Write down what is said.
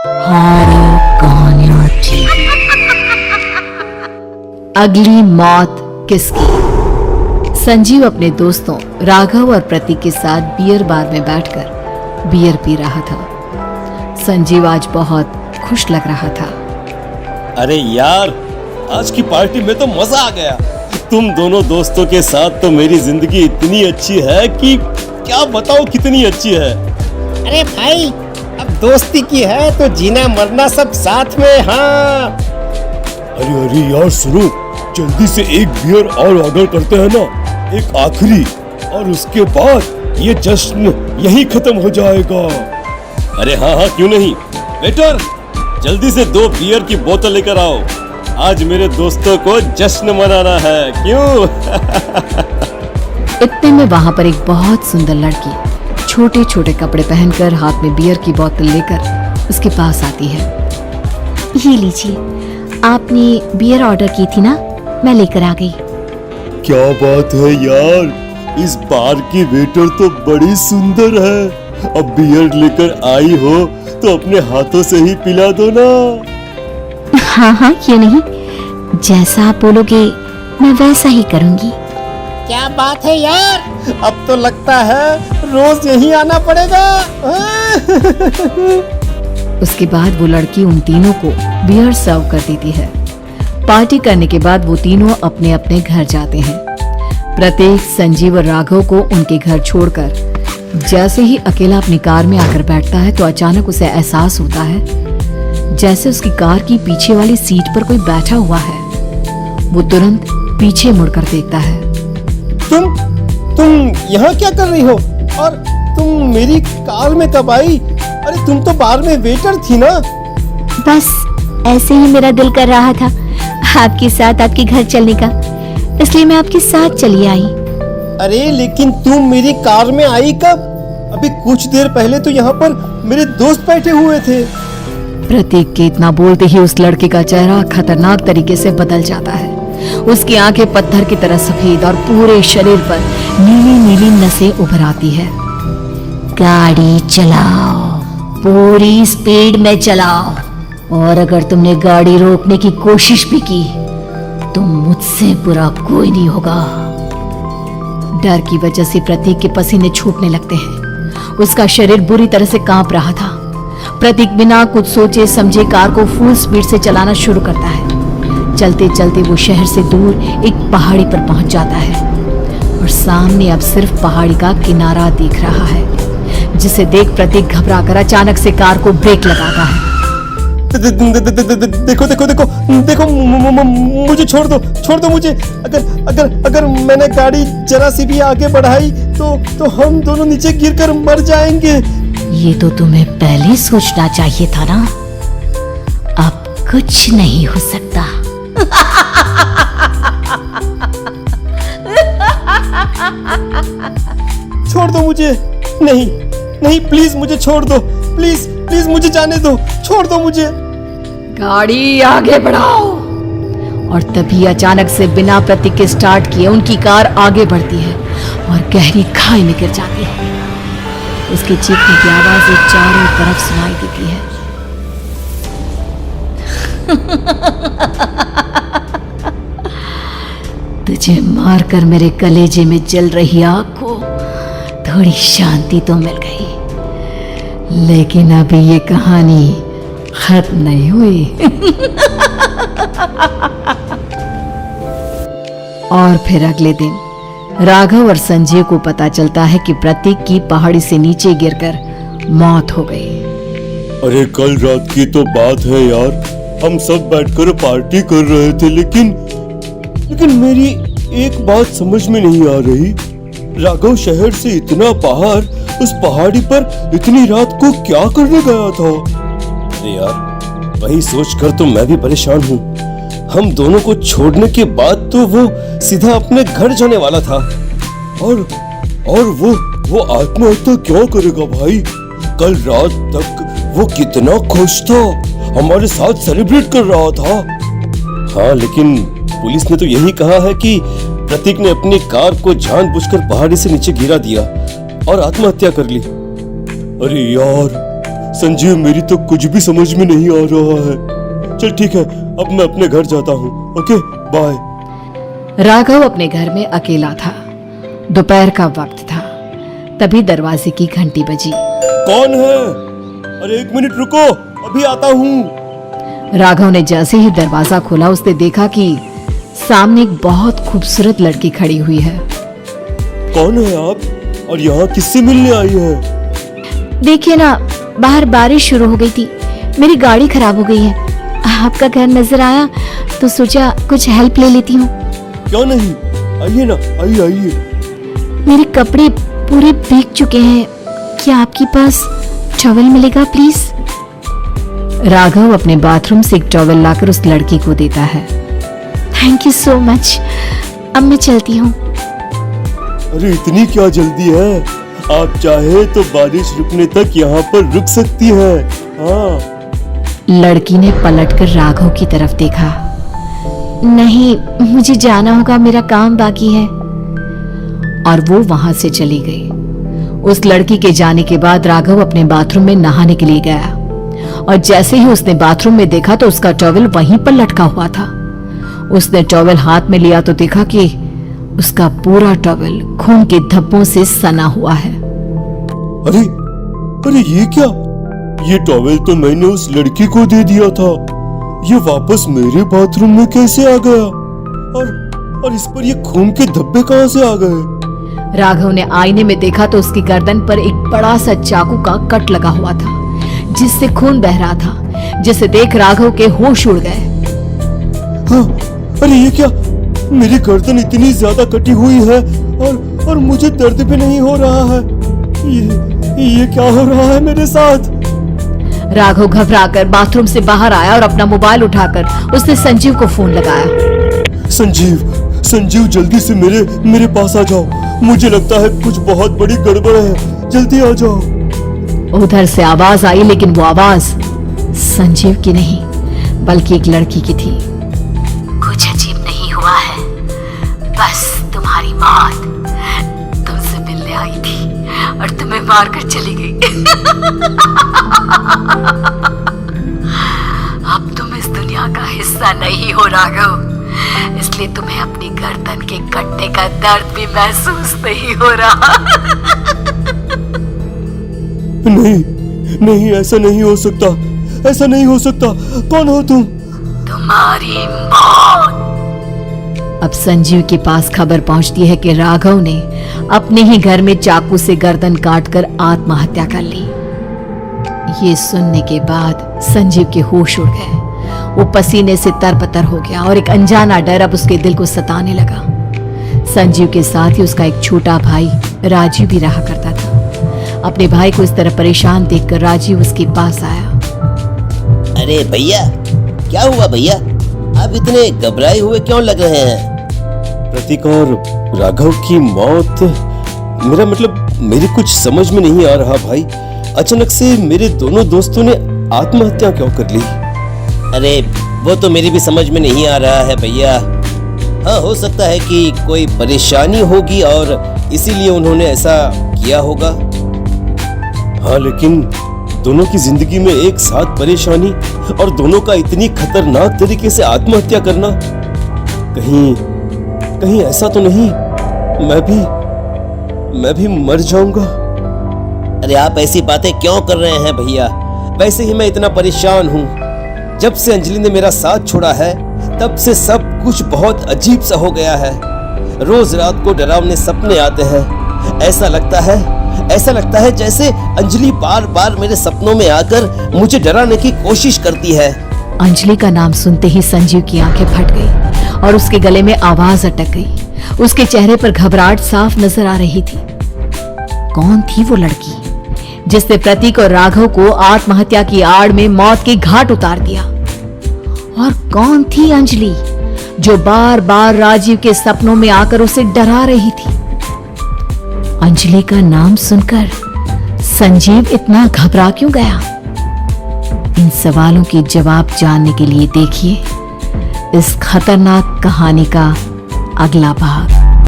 Horror कहानियां थी। अगली मौत किसकी? संजीव अपने दोस्तों राघव और प्रतीक के साथ बियर बार में बैठकर बियर पी रहा था। संजीव आज बहुत खुश लग रहा था। अरे यार, आज की पार्टी में तो मजा आ गया। तुम दोनों दोस्तों के साथ तो मेरी जिंदगी इतनी अच्छी है कि क्या बताओ कितनी अच्छी है। अरे भाई, अब दोस्ती की है तो जीना मरना सब साथ में। हाँ अरे यार सुनो, जल्दी से एक बियर और ऑर्डर करते हैं ना, एक आखिरी, और उसके बाद ये जश्न यही खत्म हो जाएगा। अरे हाँ, क्यों नहीं। वेटर, जल्दी से 2 बियर की बोतल लेकर आओ। आज मेरे दोस्तों को जश्न मनाना है, क्यों? इतने में वहां पर एक बहुत सुंदर लड़की छोटे छोटे कपड़े पहनकर हाथ में बियर की बोतल लेकर उसके पास आती है। ये लीजिए, आपने बियर ऑर्डर की थी ना, मैं लेकर आ गई। क्या बात है यार, इस बार की वेटर तो बड़ी सुंदर है। अब बियर लेकर आई हो तो अपने हाथों से ही पिला दो ना। हाँ हाँ, क्यों नहीं, जैसा आप बोलोगे मैं वैसा ही करूंगी। क्या बात है यार, अब तो लगता है रोज यहीं आना पड़ेगा। उसके बाद वो लड़की उन तीनों को बियर सर्व कर देती है। पार्टी करने के बाद वो तीनों अपने अपने घर जाते हैं। प्रतीक संजीव और राघव को उनके घर छोड़कर जैसे ही अकेला अपनी कार में आकर बैठता है तो अचानक उसे एहसास होता है जैसे उसकी कार की पीछे वाली सीट पर कोई बैठा हुआ है। वो तुरंत पीछे मुड़कर देखता है। तुम यहाँ क्या कर रही हो? और तुम मेरी कार में कब आई? अरे तुम तो बार में वेटर थी ना। बस ऐसे ही मेरा दिल कर रहा था आपके साथ आपके घर चलने का, इसलिए मैं आपके साथ चली आई। अरे लेकिन तुम मेरी कार में आई कब? अभी कुछ देर पहले तो यहाँ पर मेरे दोस्त बैठे हुए थे। प्रतीक के इतना बोलते ही उस लड़के का चेहरा खतरनाक तरीके से बदल जाता है। उसकी आंखें पत्थर की तरह सफेद और पूरे शरीर पर नीली नीली नसें उभर आती है। गाड़ी चलाओ, पूरी स्पीड में चलाओ, और अगर तुमने गाड़ी रोकने की कोशिश भी की तो मुझसे बुरा कोई नहीं होगा। डर की वजह से प्रतीक के पसीने छूटने लगते हैं। उसका शरीर बुरी तरह से कांप रहा था। प्रतीक बिना कुछ सोचे समझे कार को फुल स्पीड से चलाना शुरू करता है। चलते चलते वो शहर से दूर एक पहाड़ी पर पहुंच जाता है और सामने अब सिर्फ पहाड़ी का किनारा दिख रहा है, जिसे देख प्रतीक घबराकर अचानक से कार को ब्रेक लगाता है। देखो देखो देखो देखो, मुझे छोड़ दो मुझे। अगर मैंने गाड़ी जरा सी भी आगे बढ़ाई तो हम दोनों नीचे गिरकर मर जाएंगे। ये तो तुम्हें पहले सोचना चाहिए था ना। अब कुछ नहीं हो सकता। छोड़ दो मुझे। नहीं प्लीज मुझे छोड़ दो। प्लीज मुझे जाने दो। छोड़ दो मुझे। गाड़ी आगे बढ़ाओ। और तभी अचानक से बिना प्रतीक के स्टार्ट किए उनकी कार आगे बढ़ती है और गहरी खाई में गिर जाती है। उसके चीखने की आवाजें चारों तरफ सुनाई देती है। तुझे मारकर मेरे कलेजे में जल रही आग को थोड़ी शांति तो मिल गई, लेकिन अभी ये कहानी खत्म नहीं हुई। और फिर अगले दिन राघव और संजय को पता चलता है कि प्रतीक की पहाड़ी से नीचे गिरकर मौत हो गई। अरे कल रात की तो बात है यार, हम सब बैठकर पार्टी कर रहे थे, लेकिन मेरी एक बात समझ में नहीं आ रही। राघव शहर से इतना बाहर उस पहाड़ी पर इतनी रात को क्या करने गया था? अरे यार, वही सोचकर तो मैं भी परेशान हूँ। हम दोनों को छोड़ने के बाद तो वो सीधा अपने घर जाने वाला था, और वो आत्महत्या क्यों करेगा भाई? कल रात तक वो कितना खुश था, हमारे साथ सेलिब्रेट कर रहा था। हाँ, लेकिन पुलिस ने तो यही कहा है कि प्रतीक ने अपनी कार को जानबूझकर पहाड़ी से नीचे गिरा दिया और आत्महत्या कर ली। अरे यार, संजीव मेरी तो कुछ भी समझ में नहीं आ रहा है। चल ठीक है, अब मैं अपने घर जाता हूँ। Okay bye. राघव अपने घर में अकेला था। दोपहर का वक्त था। तभी दरवाजे की घंटी बजी। कौन है? अरे 1 मिनट रुको, अभी आता हूँ। राघव ने जैसे ही दरवाजा खोला उसने देखा कि सामने एक बहुत खूबसूरत लड़की खड़ी हुई है। कौन है आप और यहाँ किससे मिलने आई है? देखिए ना, बाहर बारिश शुरू हो गई थी, मेरी गाड़ी खराब हो गई है। आपका घर नजर आया तो सोचा कुछ हेल्प ले लेती हूँ। क्यों नहीं, आइए ना, आइए आइए। मेरे कपड़े पूरे भीग चुके हैं, क्या आपके पास टॉवल मिलेगा प्लीज? राघव अपने बाथरूम से एक टॉवल लाकर उस लड़की को देता है। थैंक यू सो मच, अब मैं चलती हूँ। अरे इतनी क्या जल्दी है? आप चाहे तो बारिश रुकने तक यहाँ पर रुक सकती है। हाँ। लड़की ने पलटकर राघव की तरफ देखा। नहीं, मुझे जाना होगा, मेरा काम बाकी है। और वो वहां से चली गई। उस लड़की के जाने के बाद राघव अपने बाथरूम में नहाने के लिए गया और जैसे ही उसने बाथरूम में देखा तो उसका टॉवल वहीं पर लटका हुआ था। उसने टॉवल हाथ में लिया तो देखा कि उसका पूरा टॉवल खून के धब्बों से सना हुआ है। अरे अरे ये क्या? ये टॉवल तो मैंने उस लड़की को दे दिया था। ये वापस मेरे बाथरूम में कैसे आ गया? और इस पर ये खून के धब्बे कहां से आ गए? राघव ने आईने में देखा तो उसकी गर्दन पर एक बड़ा सा चाकू का कट लगा हुआ था जिससे खून बह रहा था, जिसे देख राघव के होश उड़ गए। हाँ, अरे ये क्या? मेरी गर्दन इतनी ज्यादा कटी हुई है और मुझे दर्द भी नहीं हो रहा है। ये क्या हो रहा है मेरे साथ? राघव घबराकर बाथरूम से बाहर आया और अपना मोबाइल उठाकर उसने संजीव को फोन लगाया। संजीव जल्दी से मेरे पास आ जाओ। मुझे लगता है कुछ बहुत बड़ी गड़बड़ है, जल्दी आ जाओ। उधर से आवाज आई, लेकिन वो आवाज संजीव की नहीं बल्कि एक लड़की की थी। कुछ अजीब नहीं हुआ है, बस तुम्हारी मौत तुमसे मिलने आई थी और तुम्हें मारकर चली गई। अब तुम इस दुनिया का हिस्सा नहीं हो राघव, इसलिए तुम्हें अपनी गर्दन के कटने का दर्द भी महसूस नहीं हो रहा। नहीं, ऐसा नहीं हो सकता, ऐसा नहीं हो सकता। कौन हो तुम? तुम्हारी मौत। अब संजीव के पास खबर पहुंचती है कि राघव ने अपने ही घर में चाकू से गर्दन काटकर आत्महत्या कर ली। ये सुनने के बाद संजीव के होश उड़ गए। वो पसीने से तरबतर हो गया और एक अनजाना डर अब उसके दिल को सताने लगा। संजीव के साथ ही उसका एक छोटा भाई राजीव भी रहा करता था। अपने भाई को इस तरह परेशान देखकर राजीव उसके पास आया। अरे भैया, क्या हुआ भैया? आप इतने घबराए हुए क्यों लग रहे हैं? प्रतीक और राघव की मौत, मेरा मतलब मेरी कुछ समझ में नहीं आ रहा भाई। अचानक से मेरे दोनों दोस्तों ने आत्महत्या क्यों कर ली? अरे वो तो मेरी भी समझ में नहीं आ रहा है भैया। हाँ, हो सकता है कि कोई परेशानी होगी और इसीलिए उन्होंने ऐसा किया होगा। हाँ, लेकिन दोनों की जिंदगी में एक साथ परेशानी और दोनों का इतनी खतरनाक तरीके से आत्महत्या करना, कहीं ऐसा तो नहीं मैं भी मर जाऊंगा? अरे आप ऐसी बातें क्यों कर रहे हैं भैया? वैसे ही मैं इतना परेशान हूँ। जब से अंजलि ने मेरा साथ छोड़ा है तब से सब कुछ बहुत अजीब सा हो गया है। रोज रात को डरावने सपने आते हैं। ऐसा लगता है जैसे अंजलि बार बार मेरे सपनों में आकर मुझे डराने की कोशिश करती है। अंजलि का नाम सुनते ही संजीव की आंखें फट गई और उसके गले में आवाज अटक गई। उसके चेहरे पर घबराहट साफ नजर आ रही थी। कौन थी वो लड़की जिसने प्रतीक और राघव को आत्महत्या की आड़ में मौत के घाट उतार दिया? और कौन थी अंजलि जो बार बार राजीव के सपनों में आकर उसे डरा रही थी? अंजलि का नाम सुनकर संजीव इतना घबरा क्यों गया? इन सवालों के जवाब जानने के लिए देखिए इस खतरनाक कहानी का अगला भाग।